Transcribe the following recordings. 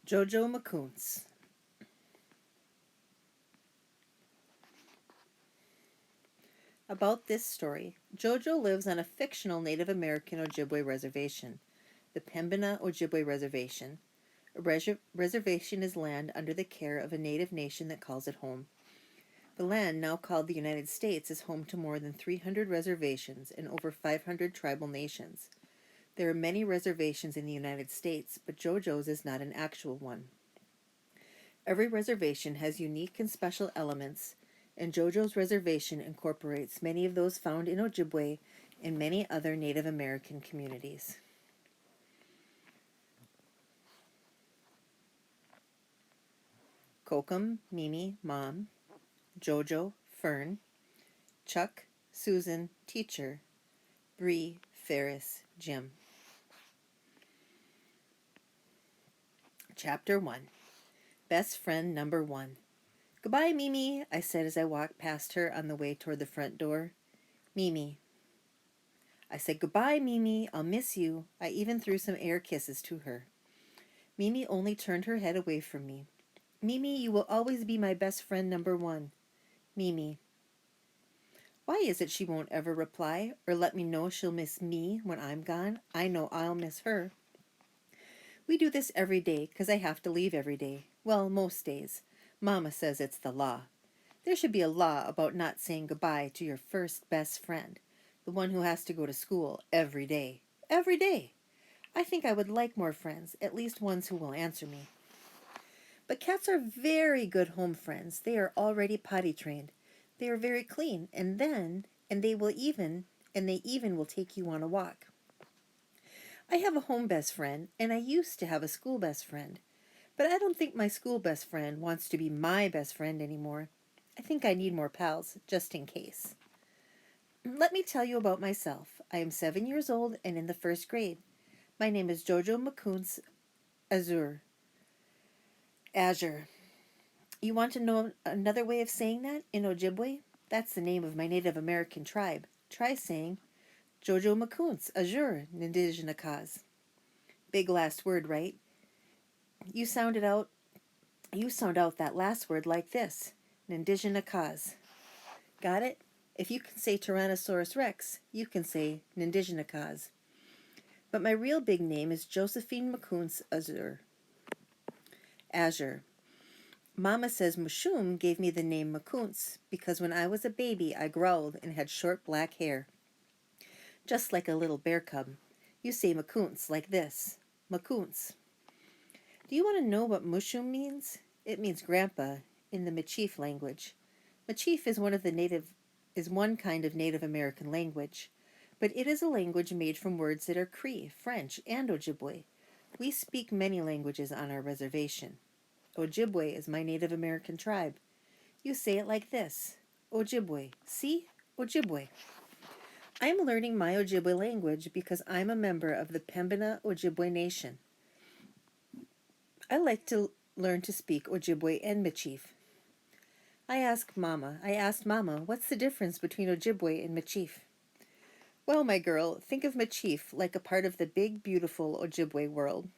Jojo Makoons. About this story, Jojo lives on a fictional Native American Ojibwe reservation, the Pembina Ojibwe Reservation. A reservation is land under the care of a native nation that calls it home. The land, now called the United States, is home to more than 300 reservations and over 500 tribal nations. There are many reservations in the United States, but Jojo's is not an actual one. Every reservation has unique and special elements, and Jojo's reservation incorporates many of those found in Ojibwe and many other Native American communities. Kokum, Mimi, Mom; Jojo, Fern; Chuck, Susan, Teacher; Bree, Ferris, Jim. Chapter 1. Best Friend Number 1. "Goodbye, Mimi," I said as I walked past her on the way toward the front door. "Mimi." I said, "Goodbye, Mimi. I'll miss you." I even threw some air kisses to her. Mimi only turned her head away from me. "Mimi, you will always be my best friend number 1. Mimi." Why is it she won't ever reply or let me know she'll miss me when I'm gone? I know I'll miss her. We do this every day because I have to leave every day. Well, most days. Mama says it's the law. There should be a law about not saying goodbye to your first best friend, the one who has to go to school every day. Every day! I think I would like more friends, at least ones who will answer me. But cats are very good home friends. They are already potty trained. They are very clean, and they even will take you on a walk. I have a home best friend, and I used to have a school best friend. But I don't think my school best friend wants to be my best friend anymore. I think I need more pals, just in case. Let me tell you about myself. I am 7 years old and in the first grade. My name is Jojo Makoons Azure. You want to know another way of saying that in Ojibwe? That's the name of my Native American tribe. Try saying Jojo Makoons Azure Nindijinakaz. Big last word, right? You sound out that last word like this. Nindijinakaz. Got it? If you can say Tyrannosaurus Rex, you can say Nindijinakaz. But my real big name is Josephine Makoons Azure. Mama says Mushum gave me the name Makoons because when I was a baby I growled and had short black hair. Just like a little bear cub. You say Makoons like this. Makoons. Do you want to know what Mushum means? It means grandpa in the Michif language. Michif is one kind of Native American language, but it is a language made from words that are Cree, French, and Ojibwe. We speak many languages on our reservation. Ojibwe is my Native American tribe. You say it like this. Ojibwe. See? Ojibwe. I'm learning my Ojibwe language because I'm a member of the Pembina Ojibwe Nation. I like to learn to speak Ojibwe and Michif. I asked Mama, what's the difference between Ojibwe and Michif? Well, my girl, think of Michif like a part of the big, beautiful Ojibwe world.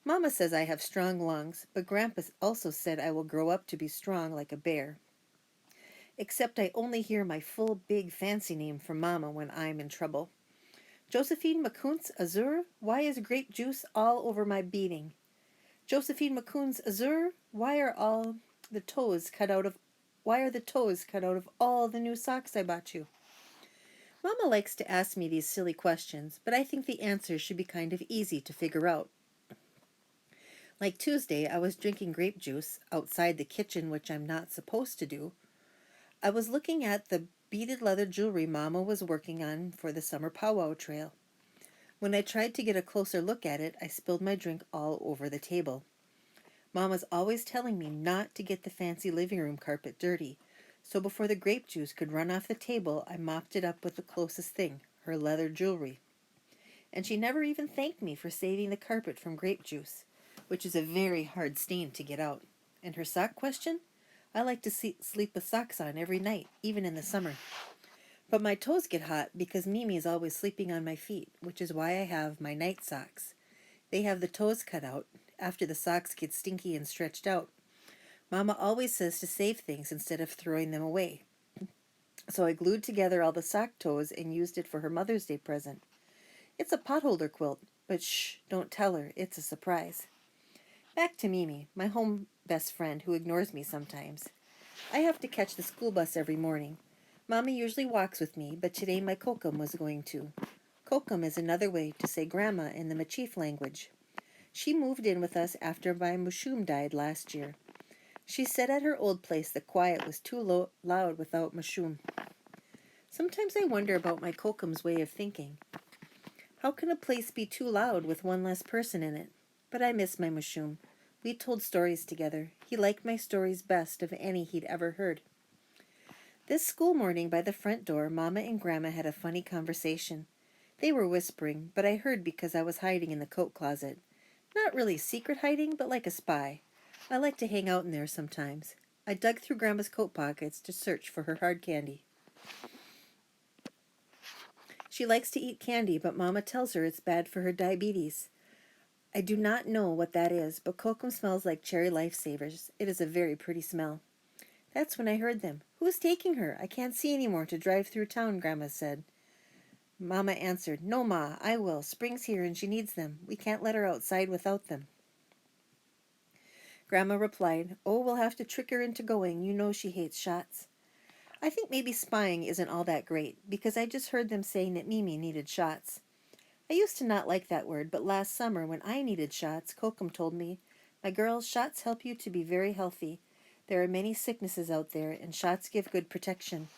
Mama says I have strong lungs, but Grandpa also said I will grow up to be strong like a bear. Except I only hear my full, big, fancy name from Mama when I'm in trouble. Josephine Makoons Azure, why is grape juice all over my beading? Josephine Makoons Azure, why are the toes cut out of all the new socks I bought you? Mama likes to ask me these silly questions, but I think the answers should be kind of easy to figure out. Like Tuesday, I was drinking grape juice outside the kitchen, which I'm not supposed to do. I was looking at the beaded leather jewelry Mama was working on for the summer powwow trail. When I tried to get a closer look at it, I spilled my drink all over the table. Mama's always telling me not to get the fancy living room carpet dirty, so before the grape juice could run off the table, I mopped it up with the closest thing, her leather jewelry. And she never even thanked me for saving the carpet from grape juice, which is a very hard stain to get out. And her sock question? I like to sleep with socks on every night, even in the summer. But my toes get hot because Mimi is always sleeping on my feet, which is why I have my night socks. They have the toes cut out, after the socks get stinky and stretched out. Mama always says to save things instead of throwing them away. So I glued together all the sock toes and used it for her Mother's Day present. It's a potholder quilt, but shh, don't tell her, it's a surprise. Back to Mimi, my home best friend who ignores me sometimes. I have to catch the school bus every morning. Mommy usually walks with me, but today my kokum was going to. Kokum is another way to say grandma in the Machif language. She moved in with us after my Mushum died last year. She said at her old place the quiet was too loud without Mushum. Sometimes I wonder about my kokum's way of thinking. How can a place be too loud with one less person in it? But I miss my Mushum. We told stories together. He liked my stories best of any he'd ever heard. This school morning by the front door, Mama and Grandma had a funny conversation. They were whispering, but I heard because I was hiding in the coat closet. Not really secret hiding, but like a spy. I like to hang out in there sometimes. I dug through Grandma's coat pockets to search for her hard candy. She likes to eat candy, but Mama tells her it's bad for her diabetes. I do not know what that is, but kokum smells like cherry lifesavers. It is a very pretty smell. That's when I heard them. Who's taking her? I can't see any more to drive through town, Grandma said. Mama answered, No, Ma, I will. Spring's here and she needs them. We can't let her outside without them. Grandma replied, Oh, we'll have to trick her into going. You know she hates shots. I think maybe spying isn't all that great, because I just heard them saying that Mimi needed shots. I used to not like that word, but last summer when I needed shots, Kokum told me, My girls, shots help you to be very healthy. There are many sicknesses out there, and shots give good protection.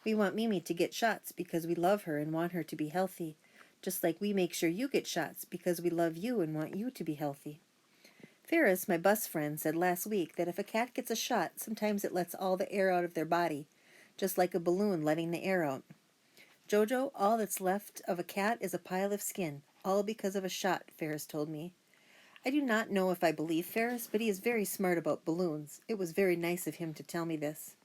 We want Mimi to get shots because we love her and want her to be healthy, just like we make sure you get shots because we love you and want you to be healthy. Ferris, my bus friend, said last week that if a cat gets a shot, sometimes it lets all the air out of their body, just like a balloon letting the air out. Jojo, all that's left of a cat is a pile of skin, all because of a shot, Ferris told me. I do not know if I believe Ferris, but he is very smart about balloons. It was very nice of him to tell me this.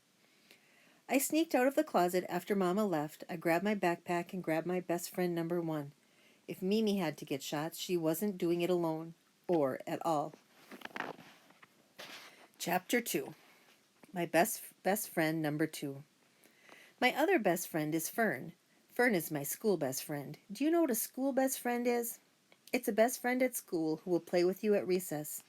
I sneaked out of the closet after Mama left. I grabbed my backpack and grabbed my best friend number 1. If Mimi had to get shots, she wasn't doing it alone, or at all. Chapter 2. My best friend number 2. My other best friend is Fern. Fern is my school best friend. Do you know what a school best friend is? It's a best friend at school who will play with you at recess.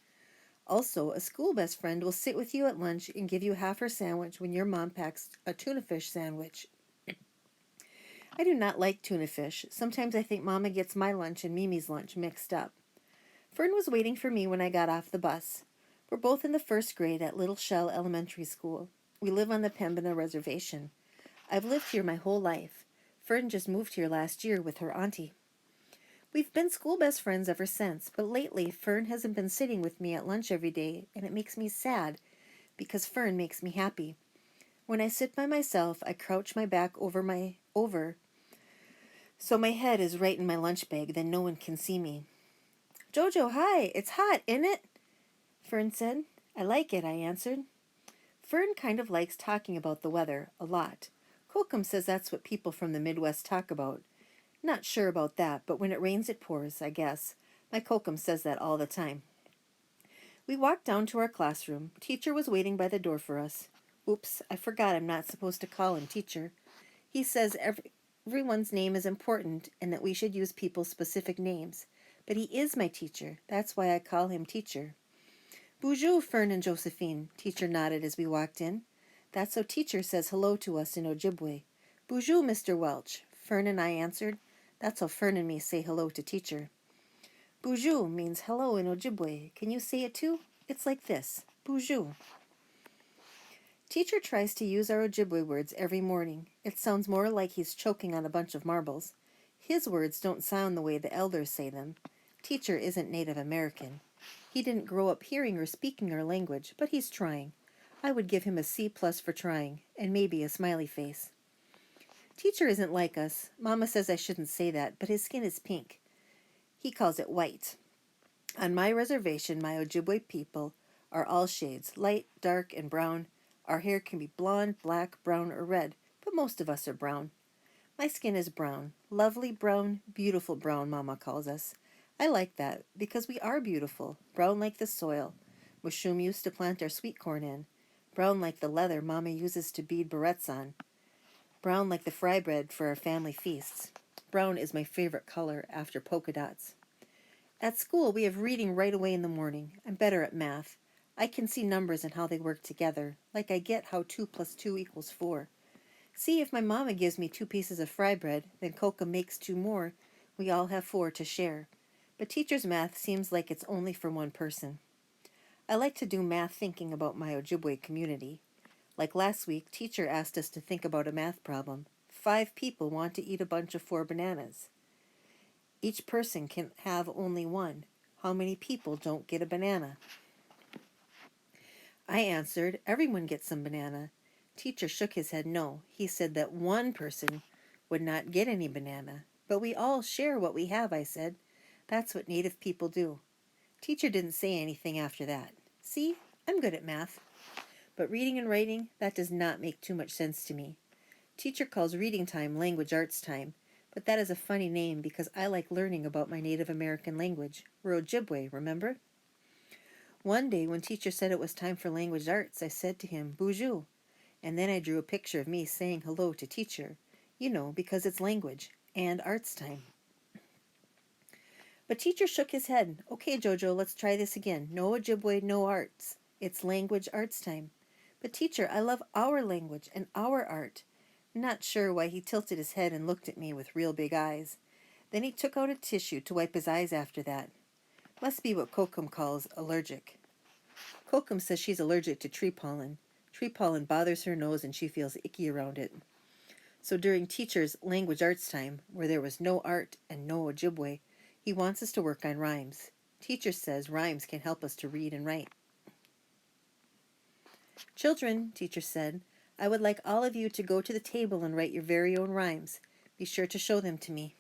Also, a school best friend will sit with you at lunch and give you half her sandwich when your mom packs a tuna fish sandwich. I do not like tuna fish. Sometimes I think Mama gets my lunch and Mimi's lunch mixed up. Fern was waiting for me when I got off the bus. We're both in the first grade at Little Shell Elementary School. We live on the Pembina Reservation. I've lived here my whole life. Fern just moved here last year with her auntie. We've been school best friends ever since, but lately Fern hasn't been sitting with me at lunch every day, and it makes me sad because Fern makes me happy. When I sit by myself, I crouch my back over so my head is right in my lunch bag, then no one can see me. Jojo, hi, it's hot, isn't it? Fern said. I like it, I answered. Fern kind of likes talking about the weather, a lot. Kokum says that's what people from the Midwest talk about. Not sure about that, but when it rains it pours, I guess. My Kokum says that all the time. We walked down to our classroom. Teacher was waiting by the door for us. Oops, I forgot I'm not supposed to call him teacher. He says everyone's name is important and that we should use people's specific names. But he is my teacher. That's why I call him teacher. Bonjour, Fern and Josephine, teacher nodded as we walked in. That's how teacher says hello to us in Ojibwe. Bonjour, Mr. Welch, Fern and I answered. That's how Fern and me say hello to teacher. Bonjour means hello in Ojibwe. Can you say it too? It's like this. Bonjour. Teacher tries to use our Ojibwe words every morning. It sounds more like he's choking on a bunch of marbles. His words don't sound the way the elders say them. Teacher isn't Native American. He didn't grow up hearing or speaking our language, but he's trying. I would give him a C+ for trying, and maybe a smiley face. Teacher isn't like us. Mama says I shouldn't say that, but his skin is pink. He calls it white. On my reservation, my Ojibwe people are all shades, light, dark, and brown. Our hair can be blonde, black, brown, or red, but most of us are brown. My skin is brown. Lovely brown, beautiful brown, Mama calls us. I like that because we are beautiful, brown like the soil Mushum used to plant our sweet corn in, brown like the leather Mama uses to bead barrettes on, brown like the fry bread for our family feasts. Brown is my favorite color after polka dots. At school, we have reading right away in the morning. I'm better at math. I can see numbers and how they work together, like I get how 2 plus 2 equals 4. See, if my mama gives me 2 pieces of fry bread, then Coca makes 2 more. We all have 4 to share. But teacher's math seems like it's only for one person. I like to do math thinking about my Ojibwe community. Like last week, teacher asked us to think about a math problem. 5 people want to eat a bunch of 4 bananas. Each person can have only one. How many people don't get a banana? I answered, everyone gets some banana. Teacher shook his head no. He said that one person would not get any banana. But we all share what we have, I said. That's what Native people do. Teacher didn't say anything after that. See, I'm good at math. But reading and writing, that does not make too much sense to me. Teacher calls reading time language arts time, but that is a funny name because I like learning about my Native American language. We're Ojibwe, remember? One day when teacher said it was time for language arts, I said to him, Bonjour, and then I drew a picture of me saying hello to teacher. You know, because it's language and arts time. But teacher shook his head. Okay, Jojo, let's try this again. No Ojibwe, no arts. It's language arts time. But teacher, I love our language and our art. Not sure why he tilted his head and looked at me with real big eyes. Then he took out a tissue to wipe his eyes after that. Must be what Kokum calls allergic. Kokum says she's allergic to tree pollen. Tree pollen bothers her nose and she feels icky around it. So during teacher's language arts time, where there was no art and no Ojibwe, he wants us to work on rhymes. Teacher says rhymes can help us to read and write. Children, teacher said, I would like all of you to go to the table and write your very own rhymes. Be sure to show them to me.